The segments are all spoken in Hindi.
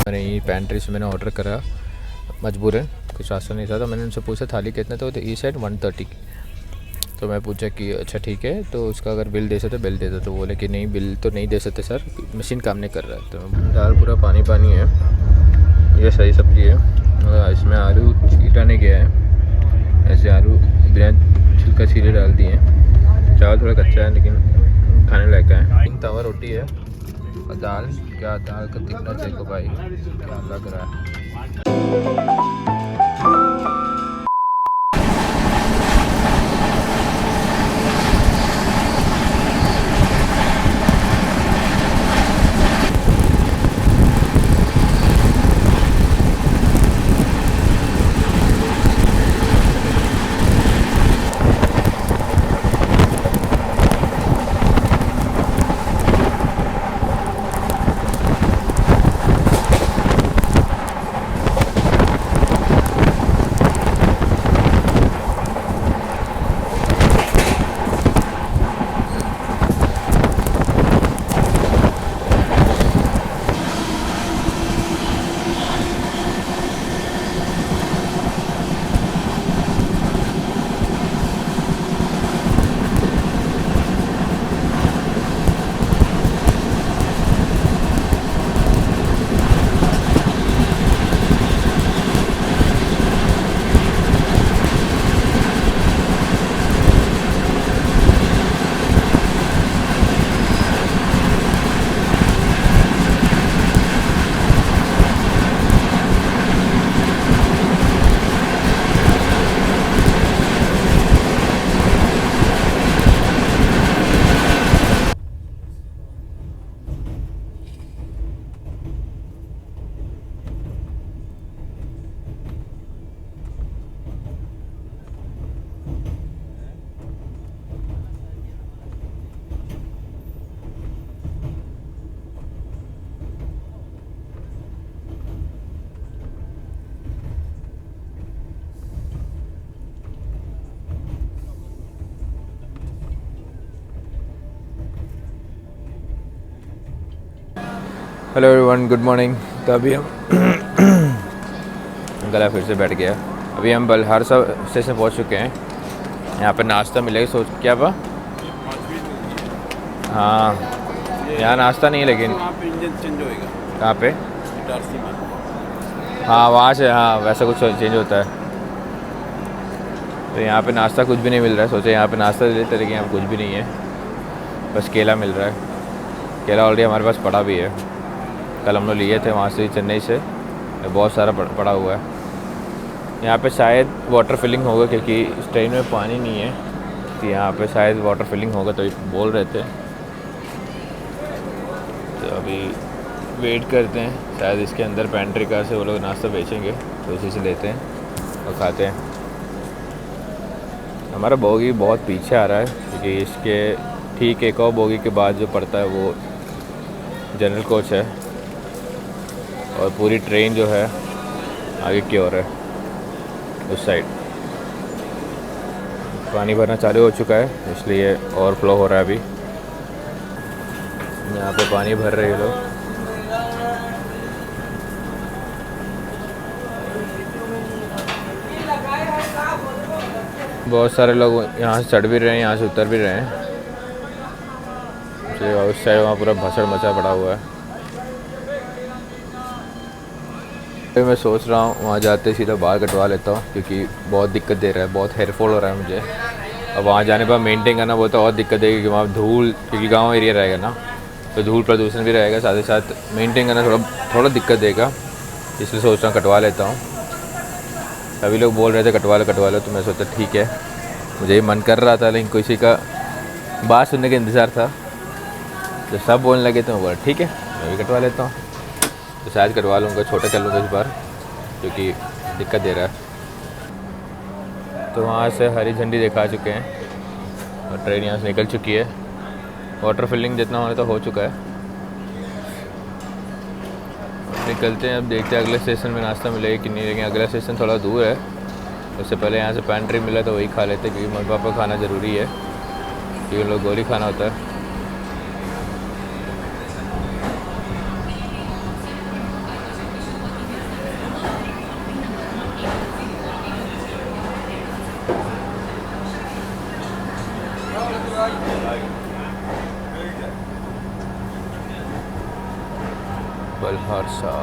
मैंने यही पैंट्री से मैंने ऑर्डर करा मजबूरन, कुछ रास्ता नहीं था। तो मैंने उनसे पूछा थाली कितना, तो ये साइड 130 की। तो मैं पूछा कि अच्छा ठीक है, तो उसका अगर बिल दे सकते बिल दे दो। तो बोले कि नहीं बिल तो नहीं दे सकते सर, मशीन काम नहीं कर रहा है। तो दाल पूरा पानी पानी है, ये सही सब्ज़ी है। इसमें आलू छीटा नहीं गया है, ऐसे आलू बिना छिलका छीले डाल दिए हैं। चावल थोड़ा कच्चा है लेकिन खाने लायक है। तवा रोटी है और दाल, क्या दाल का थिकनेस देखो भाई, क्या लग रहा है। Hello everyone, good morning. तो अभी हम गला फिर से बैठ गया। अभी हम बलहारसा स्टेशन पहुंच चुके हैं। यहाँ पे नाश्ता मिलेगा, सोच क्या बा। हाँ, यहाँ नाश्ता नहीं है लेकिन इंजन चेंज होएगा। कहाँ पे? इटारसी में। हाँ वहाँ से, हाँ वैसा कुछ चेंज होता है। तो यहाँ पे नाश्ता कुछ भी नहीं मिल रहा है। सोचे यहाँ पे नाश्ता ले लेते, लेकिन यहाँ कुछ भी नहीं है, बस केला मिल रहा है। केला ऑलरेडी हमारे पास पड़ा भी है, कल हम लोग लिए थे वहाँ से, चेन्नई से। बहुत सारा पड़ा हुआ है। यहाँ पे शायद वाटर फिलिंग होगा क्योंकि इस ट्रेन में पानी नहीं है, तो यहाँ पे शायद वाटर फिलिंग होगा, तो बोल रहे थे। तो अभी वेट करते हैं, शायद इसके अंदर पेंट्री कार से वो लोग नाश्ता बेचेंगे, तो उसी से लेते हैं और खाते हैं। हमारा बोगी बहुत पीछे आ रहा है क्योंकि इसके ठीक एक और बोगी के बाद जो पड़ता है वो जनरल कोच है, और पूरी ट्रेन जो है आगे की ओर है, उस साइड। पानी भरना चालू हो चुका है, इसलिए ओवरफ्लो हो रहा है। अभी यहाँ पे पानी भर रहे हैं लोग। बहुत सारे लोग यहाँ से चढ़ भी रहे हैं, यहाँ से उतर भी रहे हैं। उस साइड वहाँ पूरा भसड़ मचा पड़ा हुआ है। मैं सोच रहा हूँ वहाँ जाते सीधा बाल कटवा लेता हूँ, क्योंकि बहुत दिक्कत दे रहा है, बहुत हेयर फॉल हो रहा है मुझे। और वहाँ जाने पर मेंटेन करना बहुत और दिक्कत देगी, क्योंकि वहाँ धूल, क्योंकि गांव एरिया रहेगा ना, तो धूल प्रदूषण भी रहेगा, साथ ही साथ मेंटेन करना थोड़ा दिक्कत देगा। इसलिए सोच रहा हूँ कटवा लेता हूँ। सभी लोग बोल रहे थे कटवा लो, तो मैं सोचा ठीक है, मुझे ही मन कर रहा था, लेकिन किसी का बात सुनने का इंतज़ार था। तो सब बोलने लगे, तो मैं बोला ठीक है मैं भी कटवा लेता हूँ। तो शायद कटवा लूँगा, छोटा कर लूँगा इस बार, क्योंकि दिक्कत दे रहा है। तो वहाँ से हरी झंडी दिखा चुके हैं और ट्रेन यहाँ से निकल चुकी है। वाटर फिलिंग जितना होना तो हो चुका है। निकलते हैं, अब देखते हैं अगले स्टेशन में नाश्ता मिलेगा कि नहीं। लेकिन अगला स्टेशन थोड़ा दूर है, उससे पहले यहाँ से पैंट्री मिला तो वही खा लेते, क्योंकि मम्मी पापा खाना ज़रूरी है, क्योंकि उन लोग गोली खाना होता है। बलहारसा।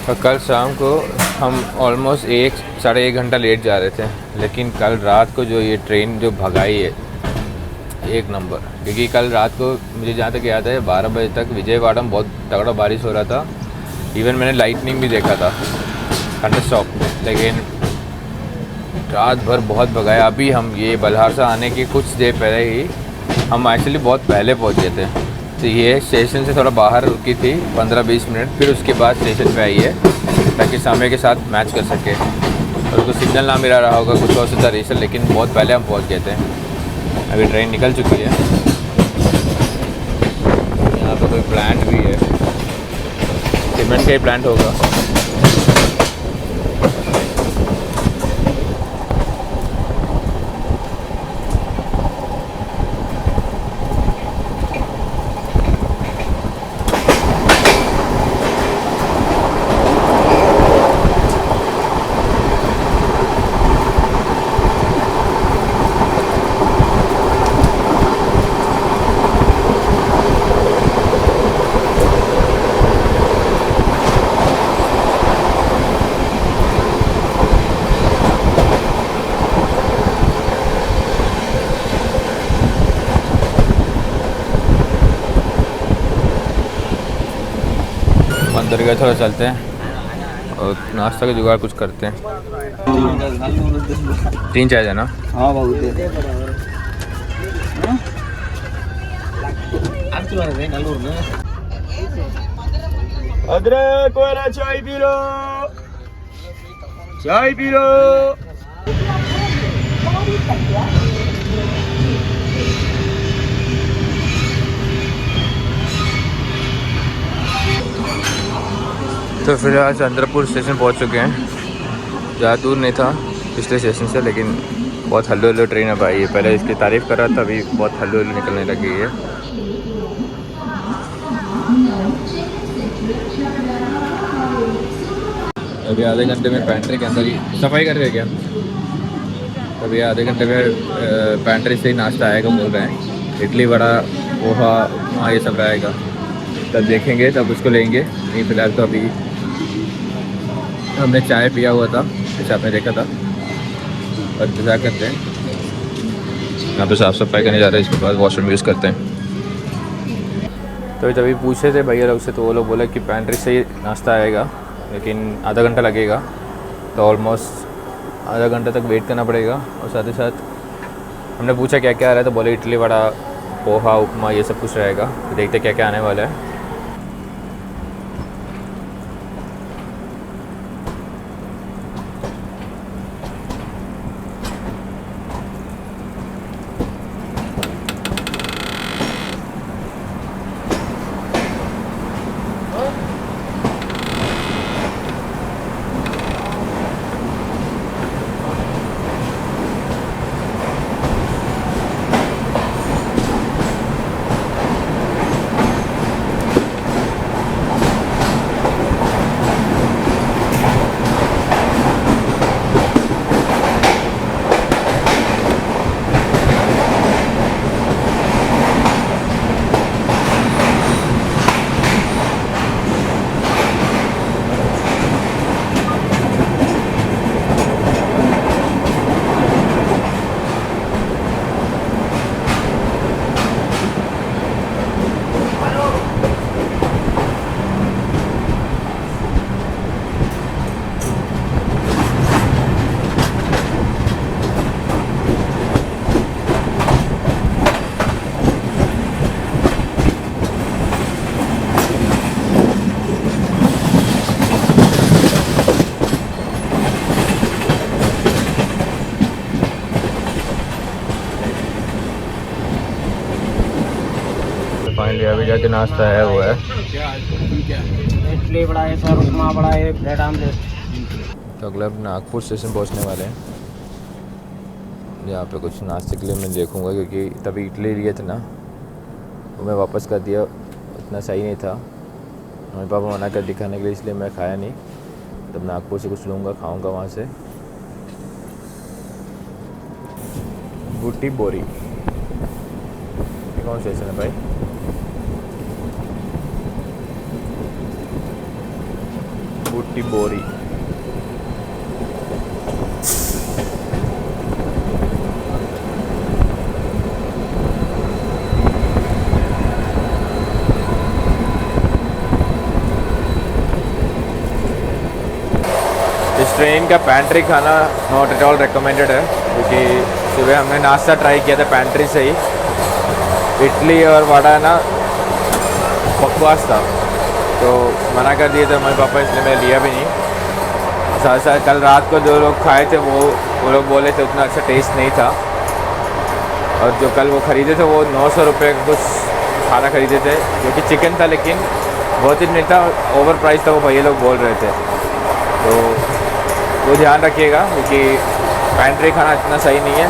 और कल शाम को हम ऑलमोस्ट 1 साढ़े 1 घंटा लेट जा रहे थे, लेकिन कल रात को जो ये ट्रेन जो भगाई है एक नंबर। क्योंकि कल रात को मुझे जहाँ तक याद है 12 बजे तक विजयवाड़ा में बहुत तगड़ा बारिश हो रहा था। इवन मैंने लाइटनिंग भी देखा था, थंडरस्टॉर्म, लेकिन रात भर बहुत भगाया। अभी हम ये बलहारसा आने के कुछ देर पहले ही हम एक्चुअली बहुत पहले पहुँच गए थे। तो ये स्टेशन से थोड़ा बाहर रुकी थी 15-20 मिनट, फिर उसके बाद स्टेशन पे आई है ताकि समय के साथ मैच कर सके। और उसको सिग्नल ना मिला रहा होगा, कुछ और सा रीज़न, लेकिन बहुत पहले हम पहुंच गए थे। अभी ट्रेन निकल चुकी है। यहाँ पे कोई प्लांट भी है, सीमेंट का ही प्लांट होगा। अंदर गए, थोड़ा चलते हैं और नाश्ता का जुगाड़ कुछ करते हैं। 3 चाय है ना? हाँ बहुत अदरक वाला चाय पी लो, चाय पी लो। तो फिलहाल चंद्रपुर स्टेशन पहुंच चुके हैं। ज़्यादा दूर नहीं था पिछले स्टेशन से, लेकिन बहुत हल्लो हल्लो ट्रेन अब आई है। पहले इसकी तारीफ़ कर रहा था, अभी बहुत हल्लो हल्लो निकलने लगी है। अभी आधे घंटे में पैंट्री के अंदर ही सफाई कर रहे हैं क्या? अभी आधे घंटे में पैंट्री से ही नाश्ता आएगा बोल रहे हैं। इडली वड़ा पोहा हाँ ये सब आएगा, तब देखेंगे, तब उसको लेंगे। नहीं फिलहाल तो अभी हमने चाय पिया हुआ था, जैसे आपने देखा था। और इंतज़ार करते हैं, यहाँ पे साफ़ सफाई करने जा रहे हैं, इसके बाद वॉशरूम यूज़ करते हैं। तो जब पूछे थे भैया लोग से, तो वो लोग बोले कि पैंट्री से ही नाश्ता आएगा, लेकिन आधा घंटा लगेगा। तो ऑलमोस्ट आधा घंटा तक वेट करना पड़ेगा। और साथ ही साथ हमने पूछा क्या क्या आ रहा है, तो बोले इडली वड़ा पोहा उपमा ये सब कुछ रहेगा। तो देखते क्या क्या आने वाला है। भैया के नाश्ता है वो है इडली बड़ा है सर, उपमा बड़ा है, ब्रेड आमलेट। तो अगला अब नागपुर स्टेशन पहुंचने वाले हैं। यहाँ पे कुछ नाश्ते के लिए मैं देखूँगा, क्योंकि तभी इडली लिए थे ना वो मैं वापस कर दिया, उतना सही नहीं था। मम्मी पापा मना कर दिखाने के लिए, इसलिए मैं खाया नहीं। तब नागपुर से कुछ लूँगा, खाऊँगा वहाँ से। बूटी बोरी, ये कौन स्टेशन है भाई? बूटी बोरी। इस ट्रेन का पैंट्री खाना नॉट एट ऑल रिकमेंडेड है, क्योंकि सुबह हमने नाश्ता ट्राई किया था पैंट्री से ही। इडली और वड़ा ना बकवास था, तो मना कर दिए थे मम्मी पापा, इसलिए मैं लिया भी नहीं। साथ साथ कल रात को जो लोग खाए थे वो लोग बोले थे उतना अच्छा टेस्ट नहीं था। और जो कल वो ख़रीदे थे वो 900 रुपये का कुछ खाना ख़रीदे थे, जो कि चिकन था, लेकिन बहुत ही नहीं था, ओवर प्राइस था, वो भैया लोग बोल रहे थे। तो वो ध्यान रखिएगा, क्योंकि पैंट्री खाना इतना सही नहीं है।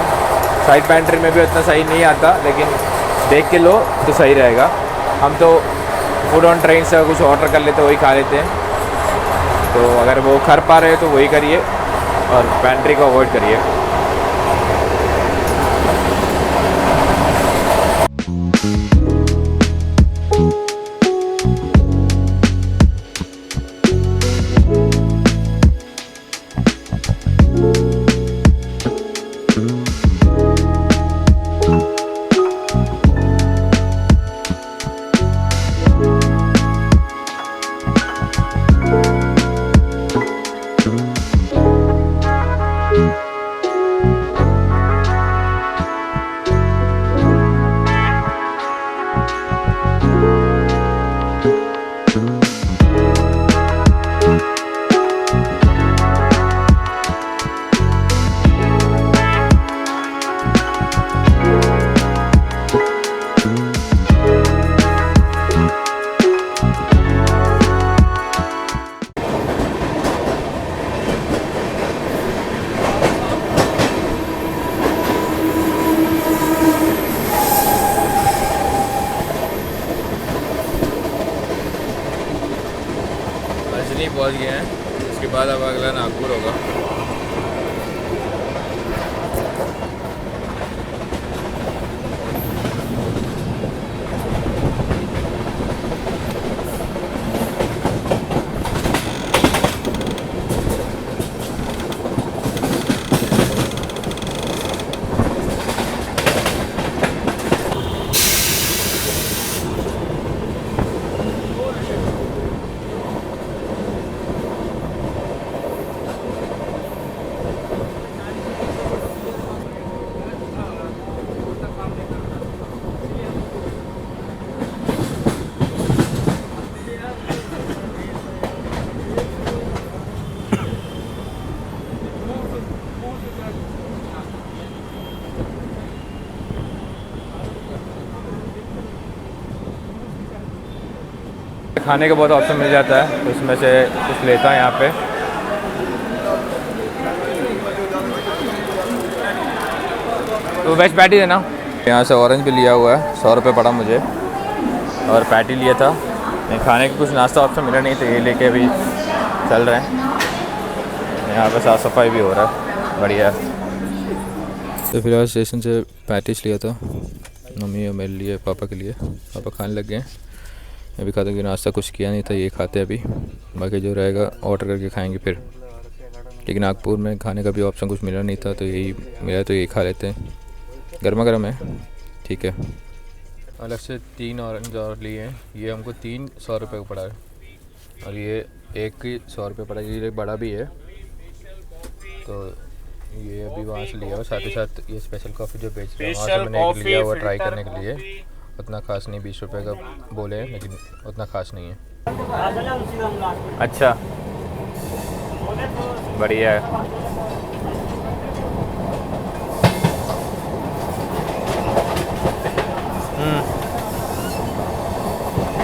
साइड पैंट्री में भी उतना सही नहीं आता, लेकिन देख के लो तो सही रहेगा। हम तो फूड ऑन ट्रेन से कुछ ऑर्डर कर लेते, वही खा लेते हैं। तो अगर वो कर पा रहे हो तो वही करिए, और पैंट्री को अवॉइड करिए। पहुंच गए हैं। इसके बाद अब अगला नागपुर होगा। खाने का बहुत ऑप्शन मिल जाता है, तो उसमें से कुछ लेता है यहाँ पे। तो वेज पैटी देना। यहाँ से ऑरेंज भी लिया हुआ है, 100 रुपये पड़ा मुझे, और पैटी लिया था। खाने का कुछ नाश्ता ऑप्शन मिला नहीं, तो ये लेके अभी चल रहे हैं। यहाँ पे साफ़ सफाई भी हो रहा है, बढ़िया है। तो फिलहाल स्टेशन से पैटीज लिया था मम्मी और मेरे लिए, पापा के लिए। पापा खाने लग गए। अभी खाता कि नाश्ता कुछ किया नहीं था, ये खाते अभी। बाकी जो रहेगा ऑर्डर करके खाएंगे फिर, लेकिन नागपुर में खाने का भी ऑप्शन कुछ मिला नहीं था, तो यही मिला, तो यही खा लेते हैं। गर्मा गर्म है, ठीक है। अलग से 3 ऑरेंज और लिए हैं। ये हमको 3 100 रुपये का पड़ा है, और ये एक ही 100 रुपये पड़ा है। ये बड़ा भी है, तो ये अभी वहाँ से लिया हुआ। साथ ही साथ ये स्पेशल कॉफ़ी जो बेच रहे हैं वहाँ से मैंने एक लिया हुआ ट्राई करने के लिए। उतना खास नहीं, 20 रुपये का बोले हैं, लेकिन उतना खास नहीं है। अच्छा, बढ़िया है।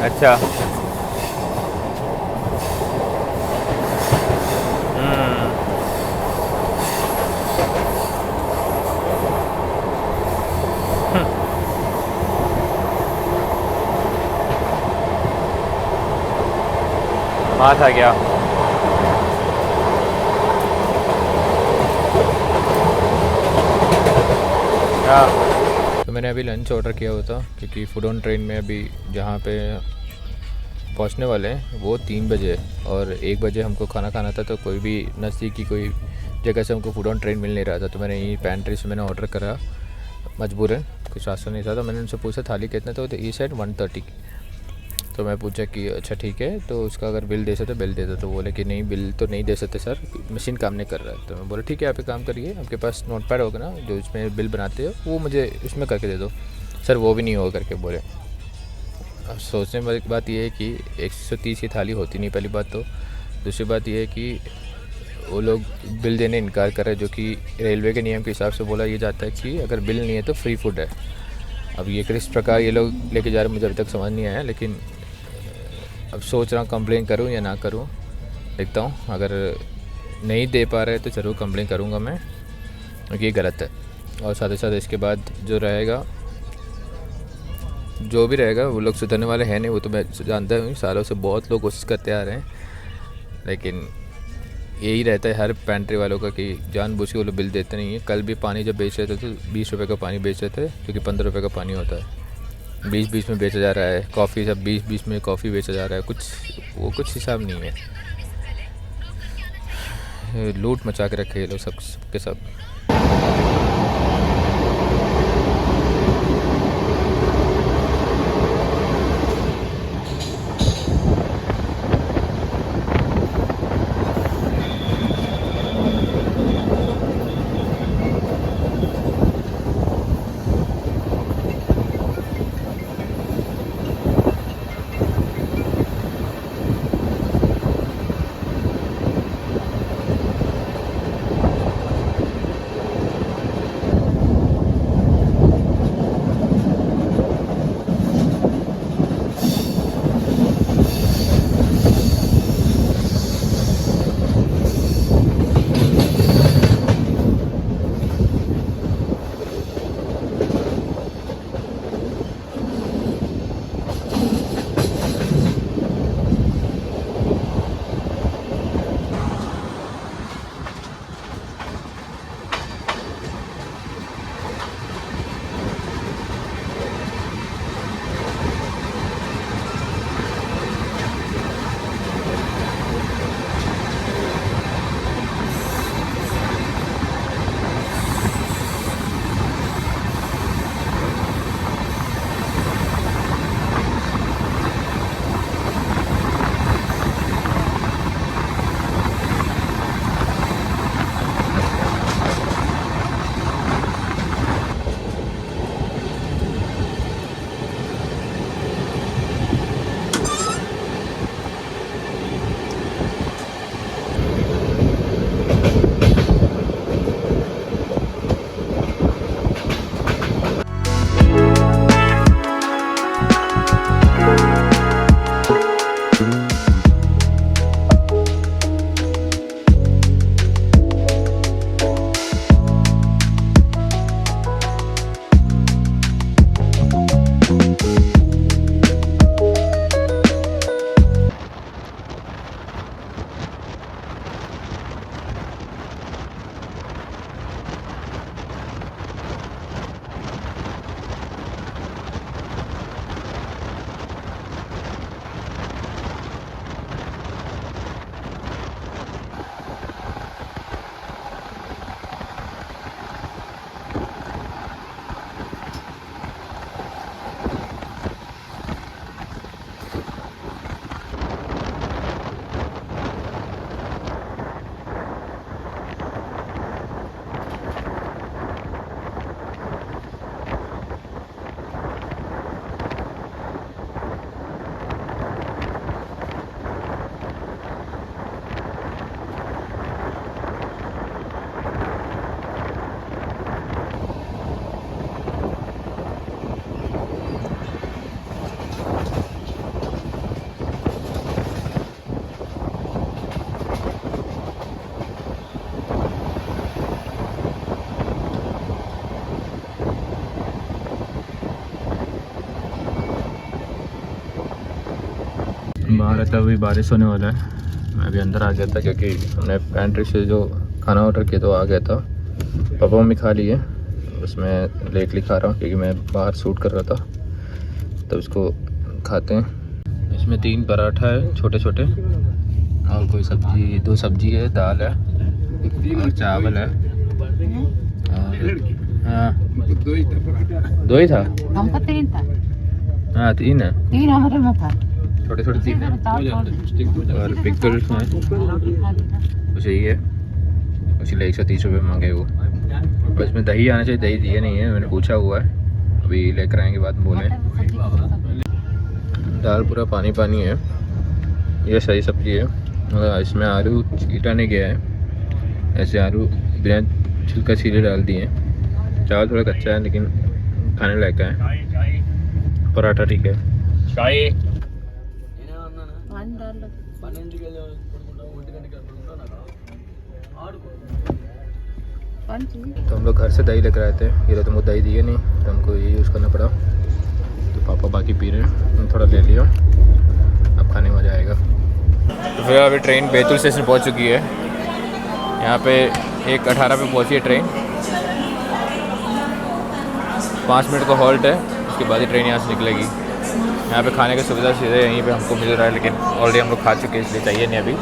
अच्छा। वहाँ था क्या? हाँ। तो मैंने अभी लंच ऑर्डर किया हुआ था क्योंकि फूड ऑन ट्रेन में अभी जहाँ पे पहुँचने वाले हैं वो 3 बजे है और 1 बजे हमको खाना खाना था, तो कोई भी नज़दीकी कोई जगह से हमको फूड ऑन ट्रेन मिल नहीं रहा था। तो मैंने यहीं पैंट्री से मैंने ऑर्डर करा मजबूरन, कुछ रास्ता नहीं था। तो मैंने उनसे पूछा थाली कितना, तो ई साइड 130। तो मैं पूछा कि अच्छा ठीक है, तो उसका अगर बिल दे सकते बिल दे दो। तो बोले कि नहीं बिल तो नहीं दे सकते सर, मशीन काम नहीं कर रहा है। तो मैं बोला ठीक है, आप एक काम करिए, आपके पास नोट पैड होगा ना जो इसमें बिल बनाते हो, वो मुझे उसमें करके दे दो। सर वो भी नहीं होगा करके बोले। अब सोचने वाली बात यह है कि 130 की थाली होती नहीं, पहली बात। तो दूसरी बात यह है कि वो लोग बिल देने इनकार कर रहे हैं, जो कि रेलवे के नियम के हिसाब से बोला ये जाता है कि अगर बिल नहीं है तो फ्री फूड है। अब ये किस प्रकार ये लोग लेके जा रहे हैं मुझे अभी तक समझ नहीं आया, लेकिन अब सोच रहा हूँ कंप्लेन करूँ या ना करूँ, देखता हूँ। अगर नहीं दे पा रहे तो ज़रूर कंप्लेन करूँगा मैं, क्योंकि ये गलत है। और साथ ही साथ इसके बाद जो रहेगा, जो भी रहेगा, वो लोग सुधरने वाले हैं नहीं, वो तो मैं जानता हूँ। सालों से बहुत लोग कोशिश करते आ रहे हैं, लेकिन यही रहता है हर पेंट्री वालों का कि जानबूझ के वो लोग बिल देते नहीं हैं। कल भी पानी जब बेच रहे थे तो 20 रुपये का पानी बेच रहे थे, क्योंकि 15 रुपये का पानी होता है। 20-20 में बेचा जा रहा है। कॉफ़ी सब 20-20 में कॉफ़ी बेचा जा रहा है। कुछ हिसाब नहीं है। लूट मचा के रखे ये लोग सब के सब। बाहर है तभी बारिश होने वाला है। मैं अभी अंदर आ गया था क्योंकि हमने पेंट्री से जो खाना ऑर्डर किया तो आ गया था। पापा मम्मी खा लिए, बस मैं लेटली खा रहा हूँ क्योंकि मैं बाहर शूट कर रहा था। तो इसको खाते हैं। इसमें 3 पराठा है छोटे छोटे, और कोई सब्जी, 2 सब्जी है, दाल है और चावल है। और हाँ 2 ही था। हमको 3 था। हाँ 3 है, 3 हमारे में था। छोटे छोटे 3 है। और पिकल्स हैं कुछ यही है, इसलिए 130 रुपये मांगे वो। और इसमें दही आना चाहिए, दही दिया नहीं है, मैंने पूछा हुआ है, अभी लेकर आएंगे बाद बोले। दाल पूरा पानी पानी है, ये सही सब्जी है। मगर इसमें आलू छीटा नहीं गया है, ऐसे आलू बिना छिलका छीले डाल दिए हैं। चावल थोड़ा कच्चा है लेकिन खाने लायक है। पराठा ठीक है। तो हम लोग घर से दही लेकर आए थे, ये तो तुमको दही दिए नहीं तो हमको ये यूज़ करना पड़ा। तो पापा बाकी पी रहे हैं, थोड़ा ले लिया, अब खाने में मज़ा आएगा। तो फिर अभी ट्रेन बैतूल स्टेशन पहुंच चुकी है। यहाँ पे 1:18 पे पहुंची है ट्रेन। 5 मिनट का हॉल्ट है, उसके बाद ही ट्रेन यहाँ से निकलेगी। यहाँ पे खाने की सुविधा सीधे यहीं पे हमको मिल रहा है, लेकिन ऑलरेडी हम लोग खा चुके हैं इसलिए चाहिए नहीं अभी।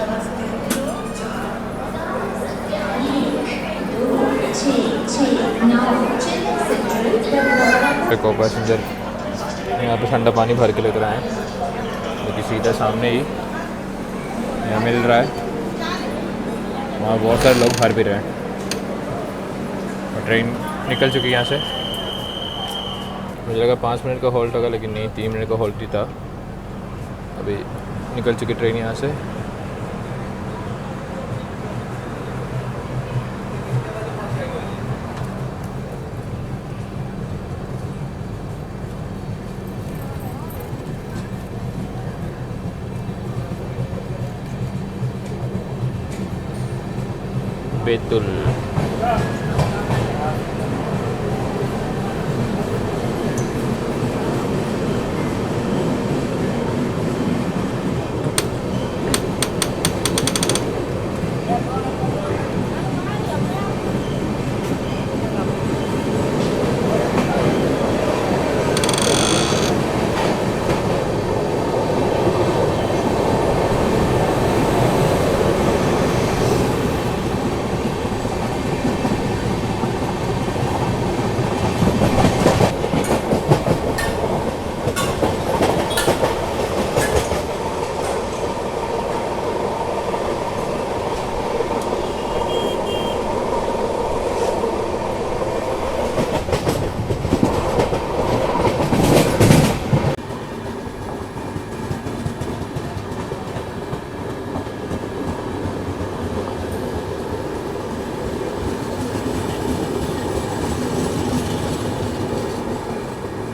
को पैसेंजर यहाँ पे ठंडा पानी भर के लेकर आए हैं, क्योंकि सीधा सामने ही यहाँ मिल रहा है। वहाँ बहुत सारे लोग भर भी रहे हैं। और ट्रेन निकल चुकी है यहाँ से। मुझे लगा 5 मिनट का हॉल्ट होगा, लेकिन नहीं, 3 मिनट का हॉल्ट ही था। अभी निकल चुकी ट्रेन यहाँ से। बैतूल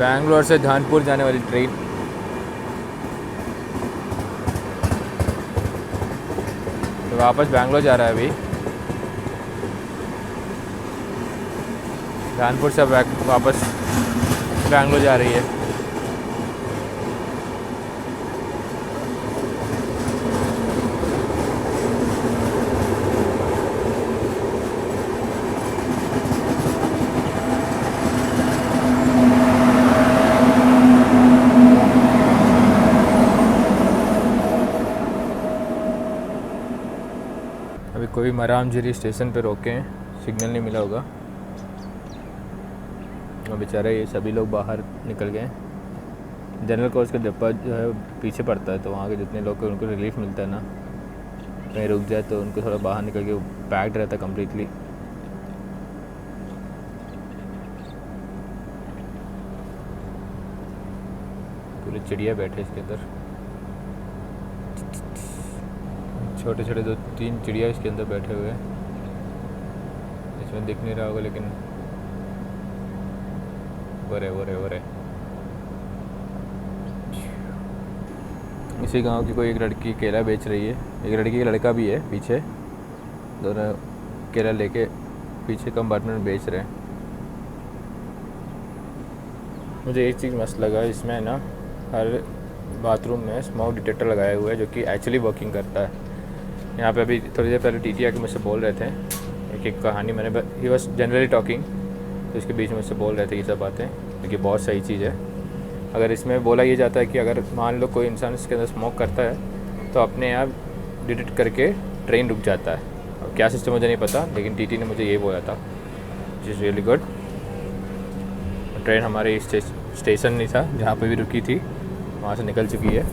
बैंगलोर से धानपुर जाने वाली ट्रेन। तो वापस बैंगलोर जा रहा है अभी। धानपुर से वापस बैंगलोर जा रही है। अभी कोई मरामझिरी स्टेशन पे रोके हैं, सिग्नल नहीं मिला होगा। और बेचारे ये सभी लोग बाहर निकल गए। जनरल कोच का डिब्बा जो है पीछे पड़ता है, तो वहाँ के जितने लोग उनको रिलीफ मिलता है ना, कहीं रुक जाए तो उनको थोड़ा बाहर निकल के पैक्ड रहता है कम्प्लीटली। पूरे चिड़िया बैठे इसके अंदर, छोटे छोटे 2-3 चिड़िया इसके अंदर बैठे हुए हैं। इसमें दिख नहीं रहा होगा लेकिन वरे इसी गांव की कोई एक लड़की केला बेच रही है। एक लड़की का लड़का भी है पीछे, दोनों केला लेके पीछे कंपार्टमेंट में बेच रहे हैं। मुझे एक चीज़ मस्त लगा इसमें ना, हर बाथरूम में स्मोक डिटेक्टर लगाया हुआ है जो कि एक्चुअली वर्किंग करता है। यहाँ पे अभी थोड़ी देर पहले टीटी आके मुझसे बोल रहे थे एक कहानी, मैंने ही वॉज जनरली टॉकिंग, तो इसके बीच में मुझसे बोल रहे थे ये सब बातें, क्योंकि बहुत सही चीज़ है। अगर इसमें बोला ये जाता है कि अगर मान लो कोई इंसान इसके अंदर स्मोक करता है तो अपने आप डिटेक्ट करके ट्रेन रुक जाता है। अब क्या सिस्टम मुझे नहीं पता, लेकिन टीटी ने मुझे ये बोला था, which is really good. Train हमारे स्टेशन नहीं था जहाँ पे भी रुकी थी, वहाँ से निकल चुकी है।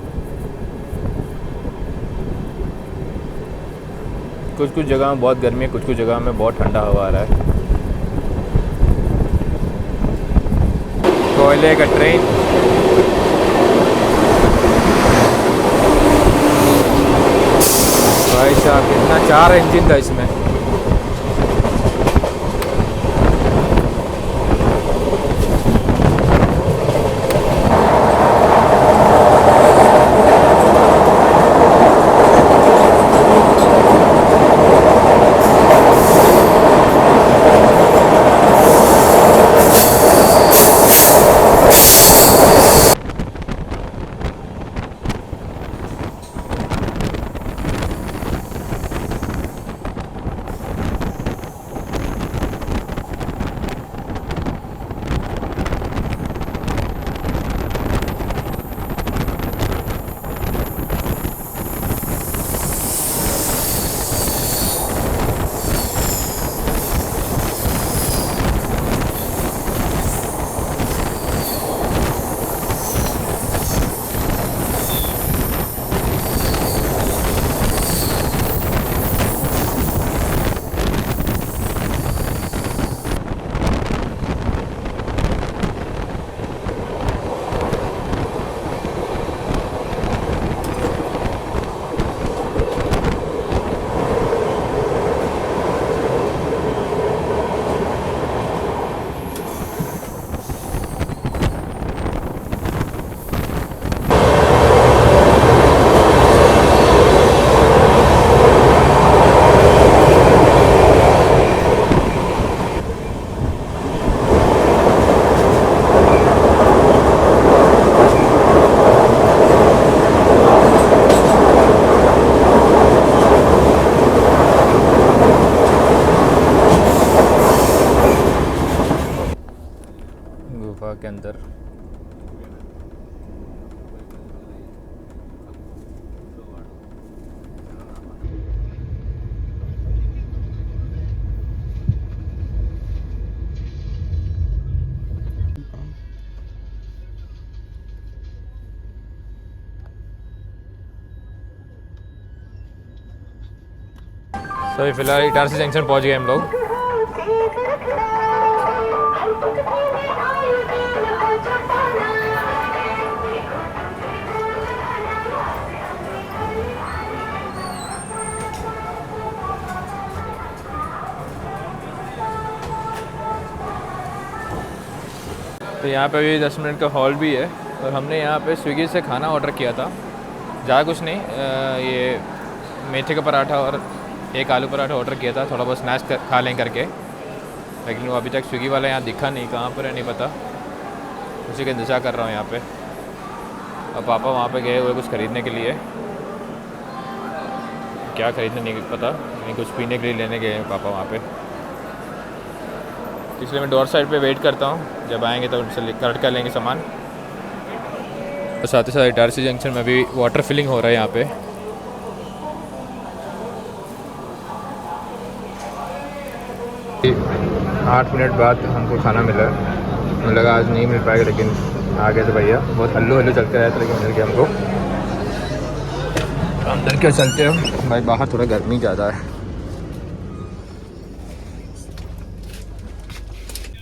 कुछ कुछ जगह में बहुत गर्मी है, कुछ कुछ जगह में बहुत ठंडा हवा आ रहा है। कोयले का ट्रेन, भाई साहब कितना 4 इंजन था इसमें। गुफा के अंदर तो फिलहाल इटारसी जंक्शन पहुंच गए हम लोग। तो यहाँ पे भी 10 मिनट का हॉल भी है, और हमने यहाँ पे स्विगी से खाना ऑर्डर किया था। ज़्यादा कुछ नहीं, ये मेथी का पराठा और एक आलू पराठा ऑर्डर किया था, थोड़ा बहुत स्नैक्स खा लें करके। लेकिन वो अभी तक स्विगी वाला यहाँ दिखा नहीं, कहाँ पर है नहीं पता, उसी का इंतज़ार कर रहा हूँ यहाँ पे। और पापा वहाँ पे गए हुए कुछ ख़रीदने के लिए, क्या ख़रीदने नहीं पता, लेकिन कुछ पीने के लिए लेने गए हैं पापा वहाँ पे। इसलिए मैं डोर साइड पे वेट करता हूँ, जब आएंगे तो उनसे कलेक्ट कर लेंगे सामान। और साथ ही साथ इटारसी जंक्शन में भी वाटर फिलिंग हो रहा है यहाँ पे। आठ मिनट बाद हमको खाना मिला, मुझे लगा आज नहीं मिल पाएगा, लेकिन आ गए थे भैया। बहुत हल्लू चलते रहे थे, लेकिन मिल गया हमको। अंदर क्या चलते हो भाई, बाहर थोड़ा गर्मी ज़्यादा है।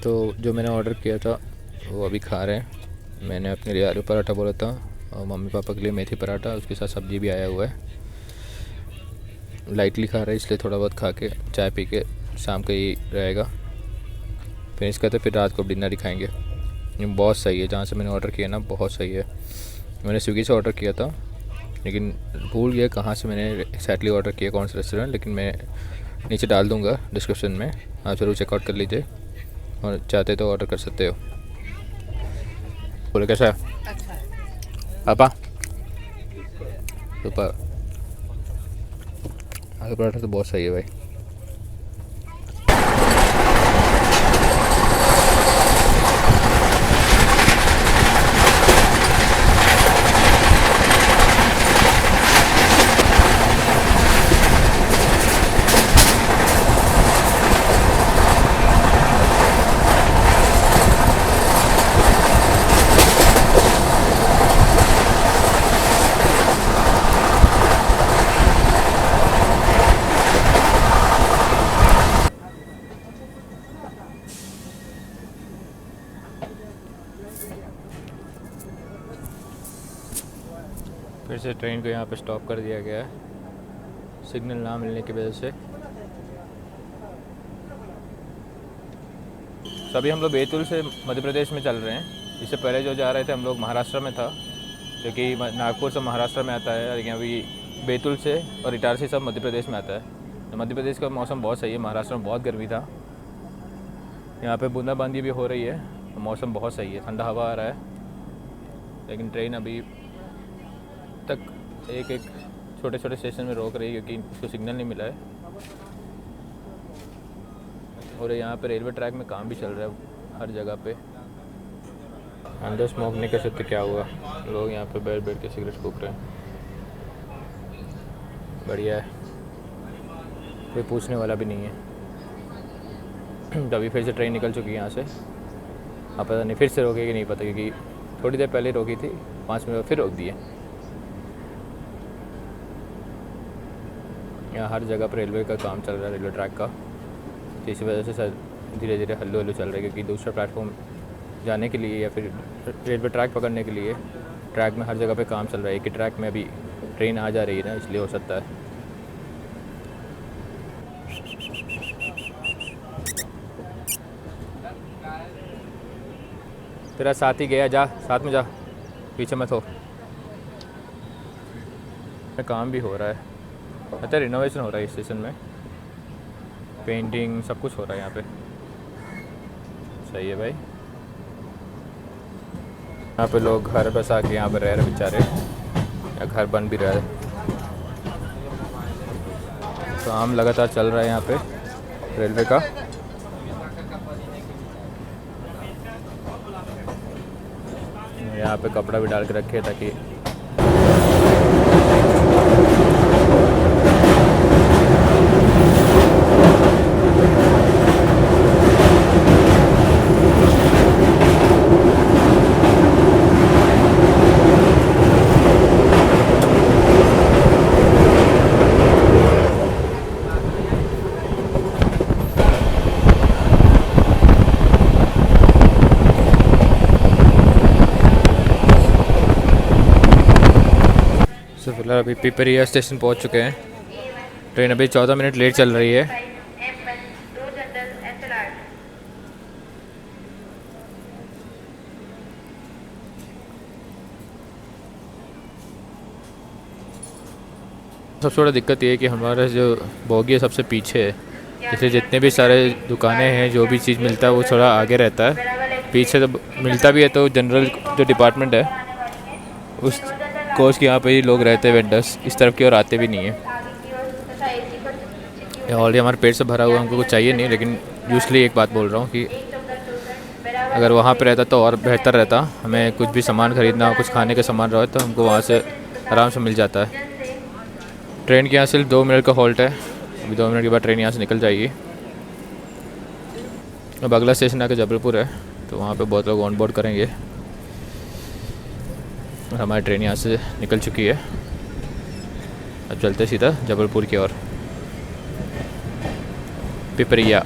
तो जो मैंने ऑर्डर किया था वो अभी खा रहे हैं। मैंने अपने लिए आलू पराठा बोला था, और मम्मी पापा के लिए मेथी पराठा, उसके साथ सब्ज़ी भी आया हुआ है। लाइटली खा रहे हैं, इसलिए थोड़ा बहुत खा के चाय पी के शाम का ही रहेगा। फिनिश करते फिर रात को डिनर ही खाएँगे। बहुत सही है, जहाँ से मैंने ऑर्डर किया ना बहुत सही है। मैंने स्विगी से ऑर्डर किया था, लेकिन भूल गया कहाँ से मैंने एक्जैक्टली ऑर्डर किया, कौन सा रेस्टोरेंट, लेकिन मैं नीचे डाल दूँगा डिस्क्रिप्शन में, आप ज़रूर चेकआउट कर लीजिए, और चाहते तो ऑर्डर कर सकते हो। बोले कैसा है? अच्छा है। पापा सुपर। आलू पराठा तो बहुत सही है भाई। फिर से ट्रेन को यहाँ पे स्टॉप कर दिया गया है सिग्नल ना मिलने की वजह से। तो अभी हम लोग बैतूल से मध्य प्रदेश में चल रहे हैं। इससे पहले जो जा रहे थे हम लोग महाराष्ट्र में था, क्योंकि नागपुर से महाराष्ट्र में आता है, लेकिन अभी बैतूल से और इटारसी सब मध्य प्रदेश में आता है। तो मध्य प्रदेश का मौसम बहुत सही है। महाराष्ट्र में बहुत गर्मी था, यहाँ पे बूंदाबांदी भी हो रही है, तो मौसम बहुत सही है, ठंडा हवा आ रहा है। लेकिन ट्रेन अभी तक एक एक छोटे छोटे स्टेशन में रोक रही है क्योंकि उसको सिग्नल नहीं मिला है। और यहाँ पे रेलवे ट्रैक में काम भी चल रहा है हर जगह पे। अंदर स्मोक नहीं कर सकते, क्या हुआ, लोग यहाँ पे बैठ बैठ के सिगरेट फूक रहे हैं। बढ़िया है, कोई पूछने वाला भी नहीं है। अभी फिर से ट्रेन निकल चुकी है यहाँ से। अब पता नहीं फिर से रोकेगी नहीं पता, क्योंकि थोड़ी देर पहले रोकी थी, 5 मिनट फिर रोक दिए। यहाँ हर जगह पर रेलवे का काम चल रहा है, रेलवे ट्रैक का। तो इसी वजह से सर धीरे धीरे हल्लो हल्लो चल रहा है, क्योंकि दूसरा प्लेटफॉर्म जाने के लिए या फिर रेलवे ट्रैक पकड़ने के लिए ट्रैक में हर जगह पे काम चल रहा है। एक ही ट्रैक में अभी ट्रेन आ जा रही है ना, इसलिए हो सकता है। तेरा साथ ही गया, जा साथ में जा, पीछे मत हो। काम भी हो रहा है, अच्छा रिनोवेशन हो रहा है इस स्टेशन में, पेंटिंग सब कुछ हो रहा है यहाँ पे। सही है भाई। यहाँ पे लोग घर बस आके यहाँ पे रह रहे बेचारे, या घर बन भी रहा है। काम लगातार चल रहा है यहाँ पे रेलवे का। यहाँ पे कपड़ा भी डाल के रखे ताकि फिलहाल अभी पिपरिया स्टेशन पहुंच चुके हैं। ट्रेन अभी 14 मिनट लेट चल रही है। सबसे बड़ा दिक्कत ये है कि हमारा जो बोगी है सबसे पीछे है, इसलिए जितने भी सारे दुकानें हैं, जो भी चीज़ मिलता है वो थोड़ा आगे रहता है। पीछे तो मिलता भी है, तो जनरल जो डिपार्टमेंट है उस कोच के यहाँ पे ही लोग रहते हैं, वेंडर्स इस तरफ की ओर आते भी नहीं है। ऑलरेडी हमारे पेट से भरा हुआ, हमको कुछ चाहिए नहीं। लेकिन यूजली एक बात बोल रहा हूँ कि अगर वहाँ पे रहता तो और बेहतर रहता। हमें कुछ भी सामान ख़रीदना हो, कुछ खाने का सामान रहो, तो हमको वहाँ से आराम से मिल जाता है। ट्रेन के यहाँ सिर्फ 2 मिनट का हॉल्ट है, अभी 2 मिनट के बाद ट्रेन यहाँ से निकल जाएगी। अब अगला स्टेशन आके जबलपुर है, तो वहाँ पे बहुत लोग ऑन बोर्ड करेंगे। और हमारी ट्रेन यहाँ से निकल चुकी है। अब चलते सीधा जबलपुर की ओर, पिपरिया।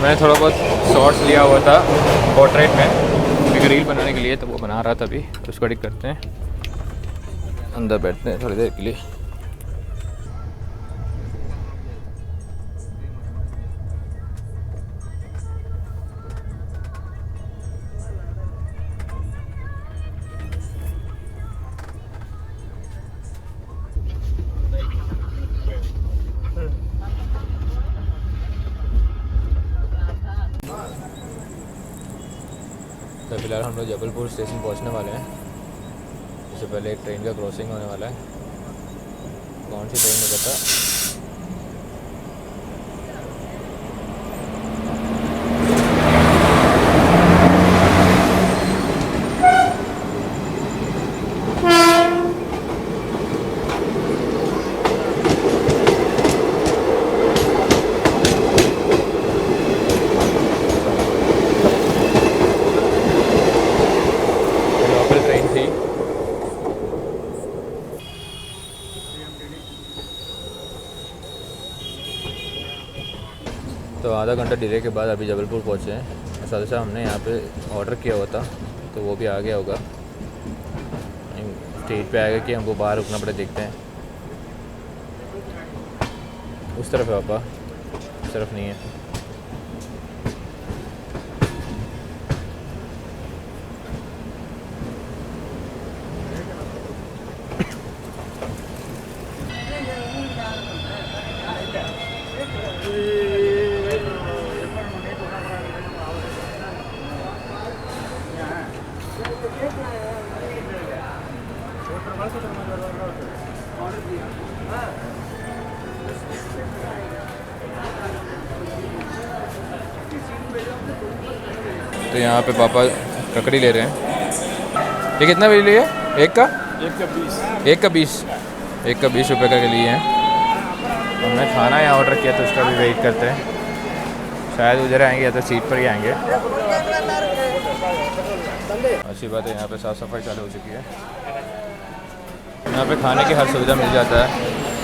मैंने थोड़ा बहुत शॉर्ट्स लिया हुआ था पोर्ट्रेट में एक रील बनाने के लिए, तो वो बना रहा था अभी। उसको एडिट करते हैं, अंदर बैठते हैं थोड़ी देर के लिए। तो फिलहाल हम लोग जबलपुर स्टेशन पहुंचने वाले हैं। इससे पहले एक ट्रेन का क्रॉसिंग होने वाला है। कौन सी ट्रेन में पता। लोकल ट्रेन थी। तो आधा घंटा डिले के बाद अभी जबलपुर पहुँचे हैं। साथ ही साथ हमने यहाँ पे ऑर्डर किया हुआ था, तो वो भी आ गया होगा। स्टेज पे आएगा कि हमको बाहर रुकना पड़े, देखते हैं। उस तरफ है पापा, इस तरफ नहीं है। तो यहाँ पे पापा ककड़ी ले रहे हैं। ये कितना बिल है? एक का 20 रुपये का लिए हैं। हमने खाना यहाँ ऑर्डर किया, तो उसका भी वेट करते हैं। शायद उधर आएंगे या तो सीट पर ही आएंगे। अच्छी बात है, यहाँ पे साफ़ सफाई चालू हो चुकी है। यहाँ पे खाने की हर सुविधा मिल जाता है।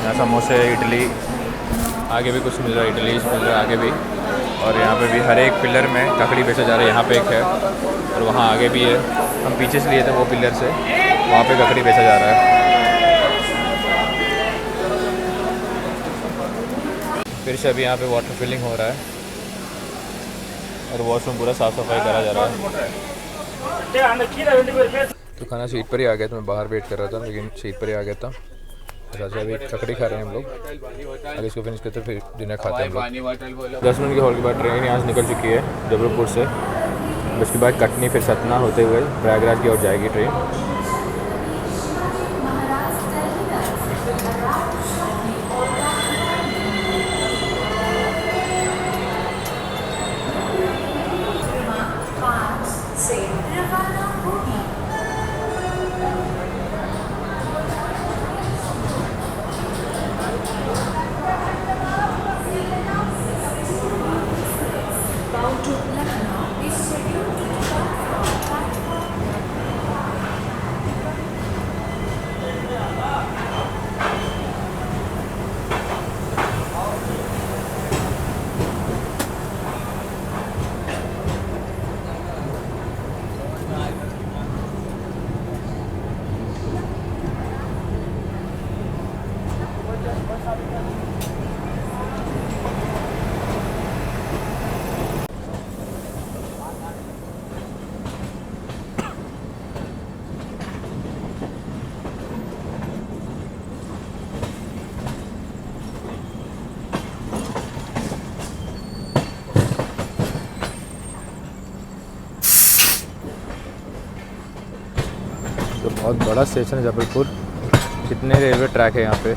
यहाँ समोसे, इडली, आगे भी कुछ मिल रहा है, इडली मिल रहा है आगे भी। और यहाँ पे भी हर एक पिलर में ककड़ी बेचा जा रहा है। यहाँ पे एक है और वहाँ आगे भी है। हम पीछे से लिए थे वो पिलर से, वहाँ पे ककड़ी बेचा जा रहा है। फिर से अभी यहाँ पे वाटर फिलिंग हो रहा है और वॉशरूम पूरा साफ़ सफाई करा जा रहा है। तो खाना सीट पर ही आ गया, तो मैं बाहर वेट कर रहा था, लेकिन सीट पर ही आ गया था। अच्छा, अभी ककड़ी खा रहे हैं हम लोग। आगे इसको फिनिश करते फिर डिनर खाते हैं हम लोग। 10 मिनट के हॉल के बाद ट्रेन यहाँ से निकल चुकी है जबलपुर से। उसके बाद कटनी, फिर सतना होते हुए प्रयागराज की ओर जाएगी ट्रेन। तो बहुत बड़ा स्टेशन है जबलपुर। कितने रेलवे ट्रैक है यहाँ पे।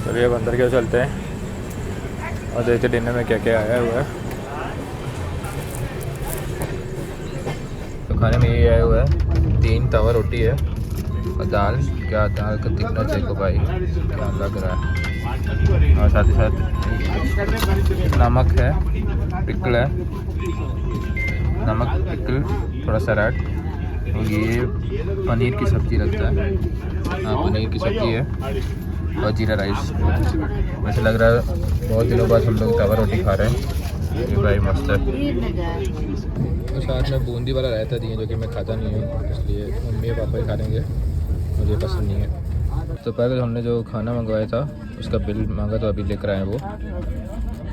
चलिए अब अंदर क्या चलते हैं और देखते डिनर में क्या क्या आया हुआ है। तो खाने में ये आया हुआ है, 3 तवा रोटी है और दाल। क्या दाल का दिखना चाहिए को भाई, क्या लग रहा है। और साथ ही साथ नमक है, पिकल है, नमक पिकल, थोड़ा सा रेड, और ये पनीर की सब्ज़ी लगता है। हाँ, पनीर की सब्ज़ी है और जीरा राइस। वैसे लग रहा है बहुत दिनों बाद हम लोग तवा रोटी खा रहे हैं। ये भाई मस्त है। और साथ में बूंदी वाला रायता दिए जो कि मैं खाता नहीं हूँ, इसलिए मम्मी और पापा ही खा लेंगे, मुझे पसंद नहीं है। तो पहले हमने जो खाना मंगवाया था उसका बिल मांगा तो अभी लेकर आए वो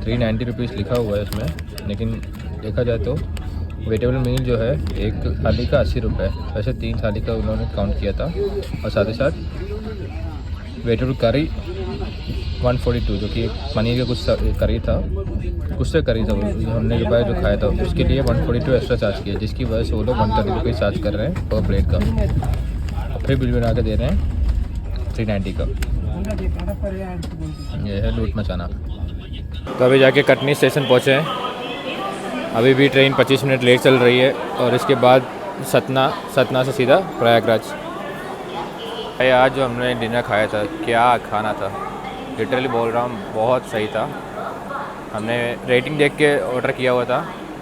390 रुपीज़ लिखा हुआ है उसमें, लेकिन देखा जाए तो वेजिटेबल मील जो है एक थाली का 80 रुपये, वैसे 3 थाली का उन्होंने काउंट किया था। और साथ ही साथ वेजिटेबल करी 142 जो कि पनीर का कुछ करी था, कुछ से करी था हमने जो खाया था, उसके लिए 142 एक्स्ट्रा चार्ज किया, जिसकी वजह से वो लोग 130 रुपीज़ चार्ज कर रहे हैं पर प्लेट का। फिर बिल बना के दे रहे हैं 390 का। ये है लूट मचाना। तो अभी जाके कटनी स्टेशन पहुँचे हैं। अभी भी ट्रेन 25 मिनट लेट चल रही है और इसके बाद सतना से सीधा प्रयागराज। आज जो हमने डिनर खाया था, क्या खाना था, लिटरली बोल रहा हूँ, बहुत सही था। हमने रेटिंग देख के ऑर्डर किया हुआ था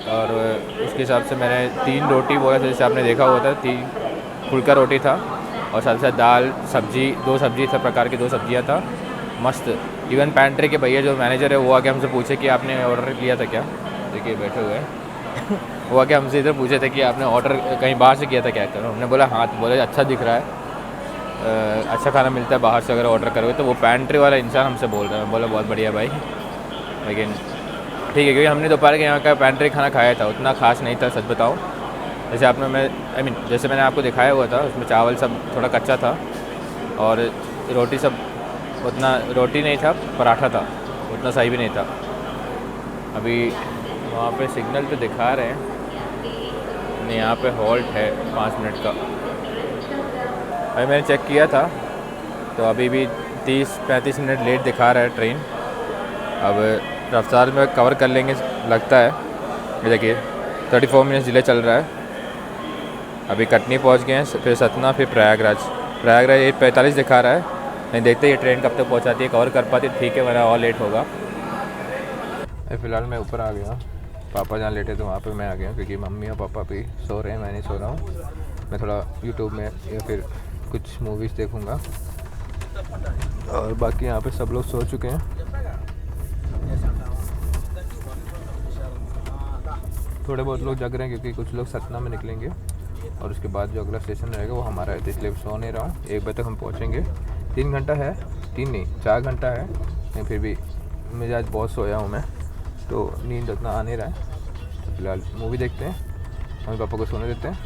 और उसके हिसाब से मैंने 3 रोटी बोला था, जैसे आपने देखा हुआ था, 3 फुल्का रोटी था और साथ ही साथ दाल सब्जी, 2 सब्जी था, प्रकार की 2 सब्जियाँ था, मस्त। इवन पैंट्री के भैया जो मैनेजर है वो आके हमसे पूछे कि आपने ऑर्डर किया था क्या, देखिए बैठे हुए हैं वो आके हमसे इधर पूछे थे कि आपने ऑर्डर कहीं बाहर से किया था क्या करो। हमने बोला हाँ, तो बोले अच्छा दिख रहा है, अच्छा खाना मिलता है बाहर से अगर ऑर्डर करोगे। तो वो पैंट्री वाला इंसान हमसे बोल रहा है, बोला बहुत बढ़िया भाई, लेकिन ठीक है, क्योंकि हमने दोपहर के यहाँ का पैंट्री खाना खाया था, उतना खास नहीं था, सच बताऊँ। जैसे आपने जैसे मैंने आपको दिखाया हुआ था, उसमें चावल सब थोड़ा कच्चा था और रोटी सब उतना रोटी नहीं था, पराठा था, उतना सही भी नहीं था। अभी वहाँ पे सिग्नल पे दिखा रहे हैं, यहाँ पे हॉल्ट है 5 मिनट का। अभी मैंने चेक किया था तो अभी भी 30-35 मिनट लेट दिखा रहा है ट्रेन। अब रफ्तार में कवर कर लेंगे लगता है। ये देखिए 34 मिनट डिले चल रहा है। अभी कटनी पहुंच गए हैं, फिर सतना, फिर प्रयागराज 8:45 दिखा रहा है। नहीं देखते ये ट्रेन कब तक पहुंचाती है, कवर कर पाती है ठीक है, वरना और लेट होगा। फ़िलहाल मैं ऊपर आ गया, पापा जहाँ लेटे थे वहाँ पे मैं आ गया, क्योंकि मम्मी और पापा भी सो रहे हैं, मैं नहीं सो रहा हूँ। मैं थोड़ा यूट्यूब में या फिर कुछ मूवीज़ देखूँगा और बाकी यहाँ पे सब लोग सो चुके हैं। थोड़े बहुत लोग जग रहे हैं क्योंकि कुछ लोग सतना में निकलेंगे और उसके बाद जो अगला स्टेशन रहेगा वो हमारा है, तो इसलिए सो नहीं रहा हूँ। 1 बजे तक हम पहुँचेंगे। 3 घंटा है, 3 नहीं 4 घंटा है, लेकिन फिर भी मैं आज बहुत सोया हूँ मैं, तो नींद उतना आ नहीं रहा है। तो फिलहाल मूवी देखते हैं, मम्मी पापा को सोने देते हैं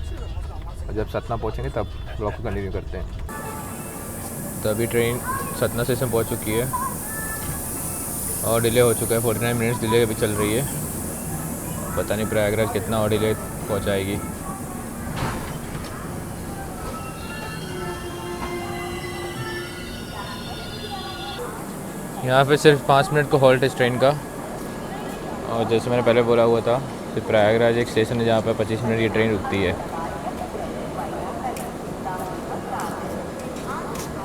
और जब सतना पहुँचेंगे तब ब्लॉग को कंटिन्यू करते हैं। तो अभी ट्रेन सतना स्टेशन पहुँच चुकी है और डिले हो चुका है, 49 मिनट्स डिले अभी चल रही है। पता नहीं प्रयागराज कितना और डिले पहुँचाएगी। यहाँ पे सिर्फ 5 मिनट का हॉल्ट है इस ट्रेन का, और जैसे मैंने पहले बोला हुआ था कि प्रयागराज एक स्टेशन है जहाँ पर 25 मिनट की ट्रेन रुकती है।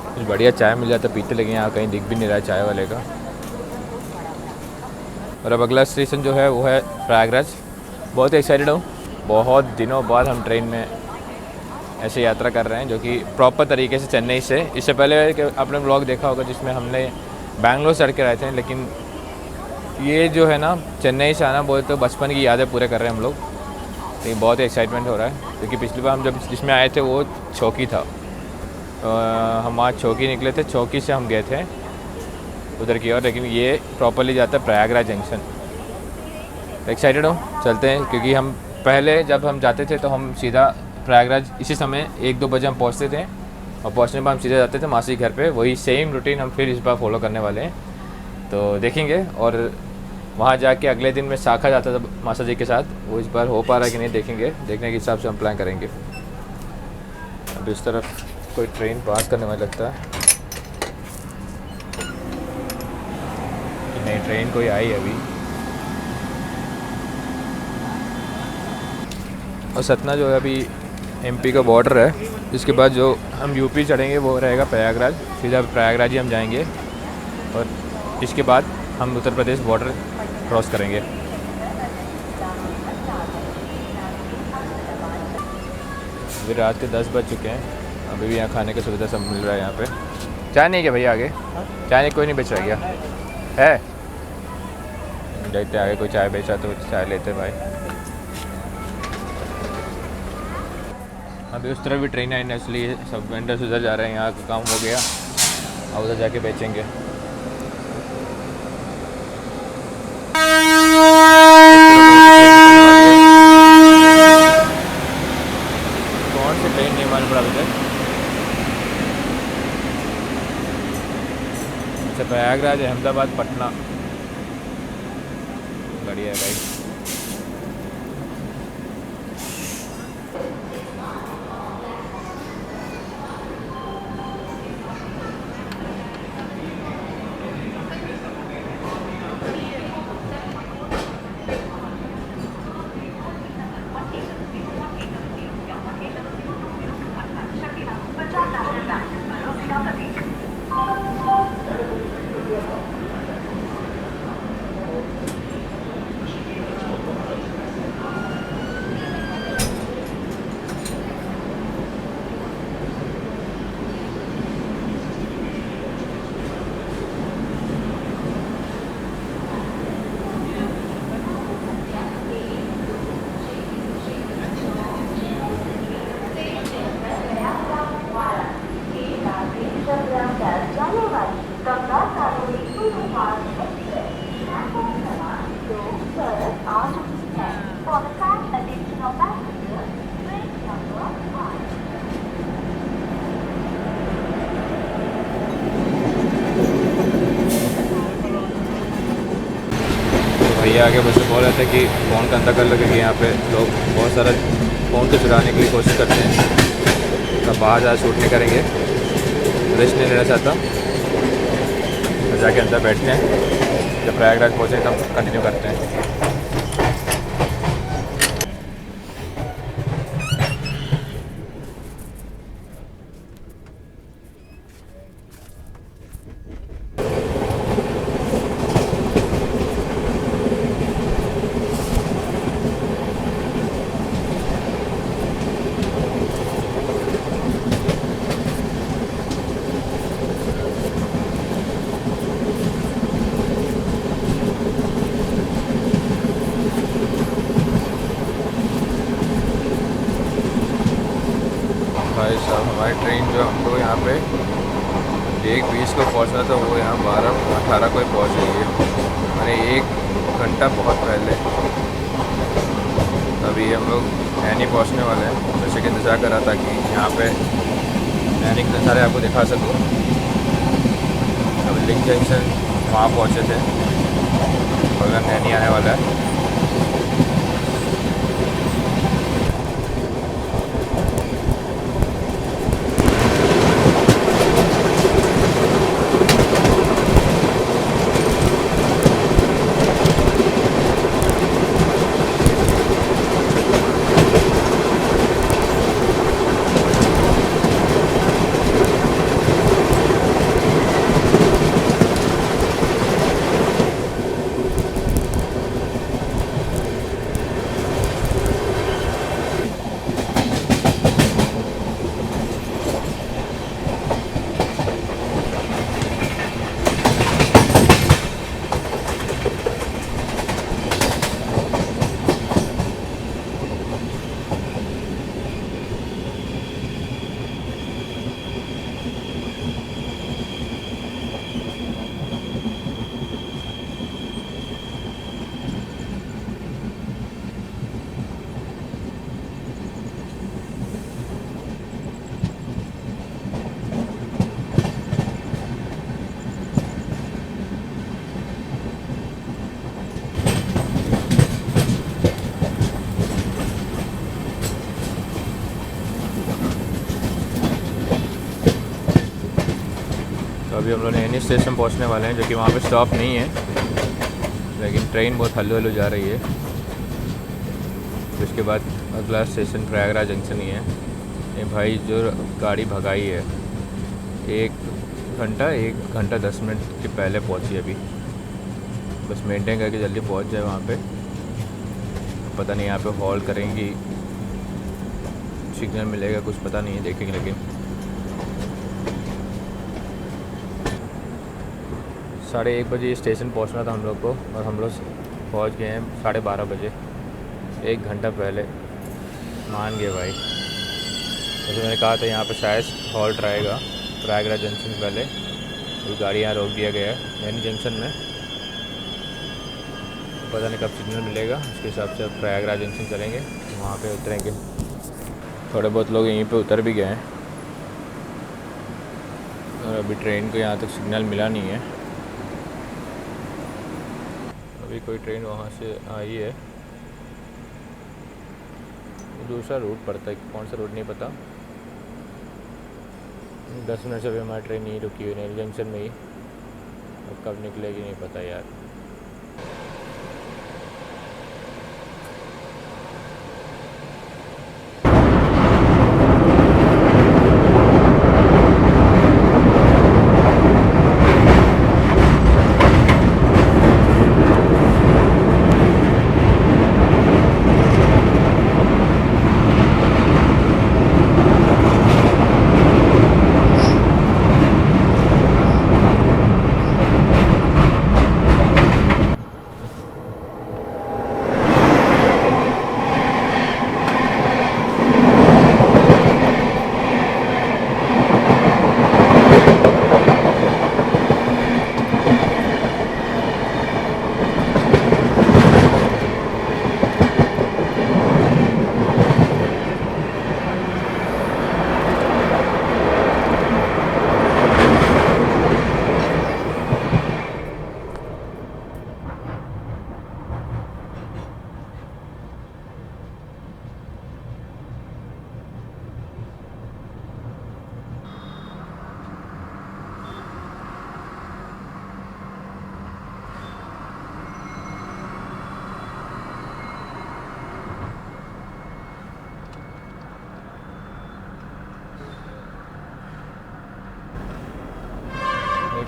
कुछ बढ़िया चाय मिल जाता पीते, लेकिन यहाँ कहीं दिख भी नहीं रहा है चाय वाले का। और अब अगला स्टेशन जो है वो है प्रयागराज। बहुत एक्साइटेड हूँ, बहुत दिनों बाद हम ट्रेन में ऐसे यात्रा कर रहे हैं, जो कि प्रॉपर तरीके से चेन्नई से। इससे पहले आपने ब्लॉग देखा होगा जिसमें हमने बैंगलोर चढ़ के रहे थे, लेकिन ये जो है ना चेन्नई से आना बोले तो बचपन की यादें पूरे कर रहे हैं हम लोग। लेकिन बहुत ही एक्साइटमेंट हो रहा है, क्योंकि पिछली बार हम जब जिसमें आए थे वो चौकी था, हम आज चौकी निकले थे, चौकी से हम गए थे उधर की ओर, लेकिन ये प्रॉपरली जाता है प्रयागराज जंक्शन। एक्साइटेड हूँ, चलते हैं, क्योंकि हम पहले जब हम जाते थे तो हम सीधा प्रयागराज इसी समय 1-2 बजे हम पहुँचते थे और पहुँचने पर हम सीधे जाते थे मासी घर पे। वही सेम रूटीन हम फिर इस बार फॉलो करने वाले हैं, तो देखेंगे। और वहाँ जाके अगले दिन मैं शाखा जाता था मासा जी के साथ, वो इस बार हो पा रहा है कि नहीं देखेंगे, देखने के हिसाब से हम प्लान करेंगे। अब इस तरफ कोई ट्रेन पास करने वाला लगता है कि नहीं, ट्रेन कोई आई अभी। और सतना जो है अभी एमपी का बॉर्डर है, इसके बाद जो हम यूपी चढ़ेंगे वो रहेगा प्रयागराज, सीधा प्रयागराज ही हम जाएंगे। और इसके बाद हम उत्तर प्रदेश बॉर्डर क्रॉस करेंगे। अभी रात के 10 बज चुके हैं, अभी भी यहाँ खाने की सुविधा सब मिल रहा है यहाँ पे। चाय नहीं क्या भैया आगे? चाय नहीं, कोई नहीं बेच रहा क्या है? देखते आगे कोई चाय बेचा तो चाय लेते भाई। अभी उस तरफ भी ट्रेन है, इसलिए सब वेंडर्स उधर जा रहे हैं। यहाँ का काम हो गया, अब उधर जाके बेचेंगे। कौन सी ट्रेन नहीं मालूम पड़ा मुझे। अच्छा, प्रयागराज, अहमदाबाद, पटना, बढ़िया है भाई। भैया आगे मुझसे बोल रहे थे कि फ़ोन का अंदर कर लो, क्योंकि यहाँ पे लोग बहुत सारा फ़ोन को चुराने के लिए कोशिश करते हैं। तब बाहर ज़्यादा शूट नहीं करेंगे, रिस्क नहीं लेना चाहता। तो जाके अंदर बैठते हैं, जब प्रयागराज पहुँचे तब कंटिन्यू करते हैं। भाई साहब, हमारी ट्रेन जो हमको यहाँ पे 1:20 को पहुँचना था, वो यहाँ 12:18 को ही पहुँच गई है। मैंने 1 घंटा बहुत पहले। अभी हम लोग नैनी पहुँचने वाले हैं, जैसे कि इंतज़ार कर रहा था कि यहाँ पे नैनी के नज़ारे आपको दिखा सकूँ। अभी लिंक जंक्शन वहाँ पहुँचे थे, और नैनी आने वाला है। अभी हम लोग नैनी स्टेशन पहुंचने वाले हैं, जो कि वहाँ पे स्टॉप नहीं है, लेकिन ट्रेन बहुत हल्लू हल्लू जा रही है। उसके बाद अगला स्टेशन प्रयागराज जंक्शन ही है। ये भाई जो गाड़ी भगाई है, एक 1 घंटा 10 मिनट के पहले पहुंची अभी। बस मेंटेन करके जल्दी पहुंच जाए वहाँ पे। पता नहीं यहाँ पे हॉल्ट करेंगी, सिग्नल मिलेगा कुछ पता नहीं है, देखेंगे। लेकिन 1:30 बजे स्टेशन पहुंचना था हम लोग को, और हम लोग पहुंच गए हैं 12:30 बजे, 1 घंटा पहले। मान गए भाई। जैसे मैंने कहा था यहाँ पे शायद हॉल्ट रहेगा प्रयागराज जंक्शन से पहले। तो गाड़ी यहाँ रोक दिया गया है नैनी जंक्शन में। पता नहीं कब सिग्नल मिलेगा, उसके हिसाब से अब प्रयागराज जंक्शन चलेंगे, वहाँ पे उतरेंगे। थोड़े बहुत लोग यहीं पे उतर भी गए हैं, और अभी ट्रेन को यहाँ तक सिग्नल मिला नहीं है। अभी कोई ट्रेन वहाँ से आई है, दूसरा रूट पड़ता है, कौन सा रूट नहीं पता। 10 मिनट से अभी हमारी ट्रेन नहीं रुकी हुई नैनी जंक्शन में ही। अब कब निकलेगी नहीं पता यार।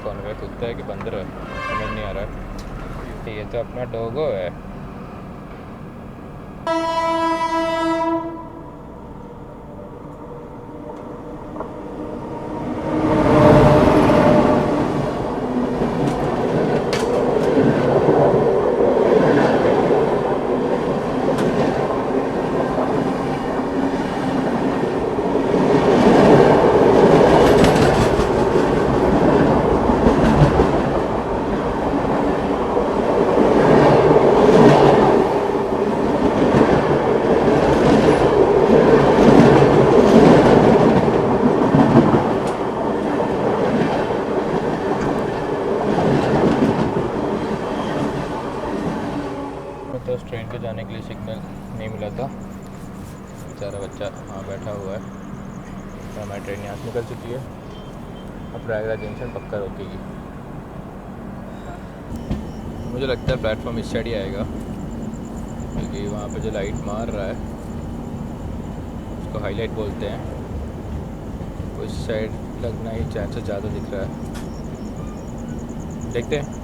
कौन है, कुत्ता है कि बंदर है समझ नहीं आ रहा है। ये तो अपना डोगो है। तो उस ट्रेन को जाने के लिए सिग्नल नहीं मिला था, बेचारा बच्चा वहाँ बैठा हुआ है। तो हमारी ट्रेन यहाँ से निकल चुकी है, अब प्रयागराज जंक्शन पक्का रोकेगी। मुझे लगता है प्लेटफॉर्म इस साइड ही आएगा, क्योंकि वहाँ पे जो लाइट मार रहा है उसको हाईलाइट बोलते हैं, उस साइड लगना ही चांसेस ज़्यादा दिख रहा है। देखते हैं।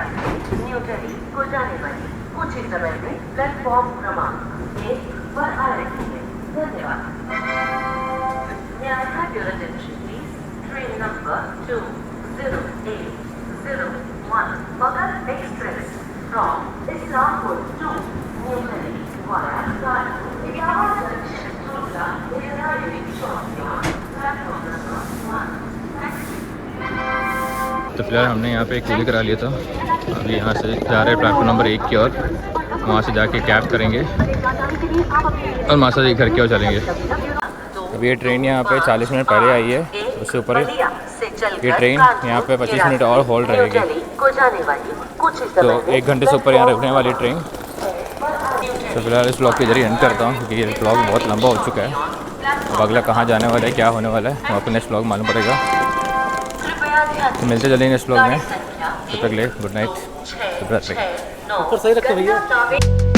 से न्यू दिल्ली को जाने वाली कुछ ही समय में प्लेटफॉर्म क्रमांक 1 पर आ रही है। धन्यवाद। May I have your attention, please? Train number 20801 Magadh Express from Islampur to New Delhi via Kanpur. Itawa Junction, Sudra is arriving shortly on platform number 1. तो फिलहाल हमने यहाँ पे एक कूली करा लिया था। अभी यहाँ से जा रहे हैं प्लेटफॉर्म नंबर 1 की ओर। वहाँ से जाके कैब करेंगे और मासा जी घर की ओर चलेंगे। अभी ये ट्रेन यहाँ पे 40 मिनट पहले आई है, उससे ऊपर ये ट्रेन यहाँ पे 25 मिनट और होल्ड रहेगी। तो 1 घंटे से ऊपर यहाँ रुकने वाली ट्रेन। तो फिलहाल इस ब्लॉग के जरिए एंड करता हूँ क्योंकि ये ब्लॉग बहुत लंबा हो चुका है। अब अगला कहाँ जाने वाला है, क्या होने वाला है, वो आपको नेक्स्ट ब्लॉग मालूम पड़ेगा। तो मिलते चलेंगे नेक्स्ट ब्लॉग में। तब तक ले गुड नाइट, शुभ रात्रि। ऊपर सही रखो भैया।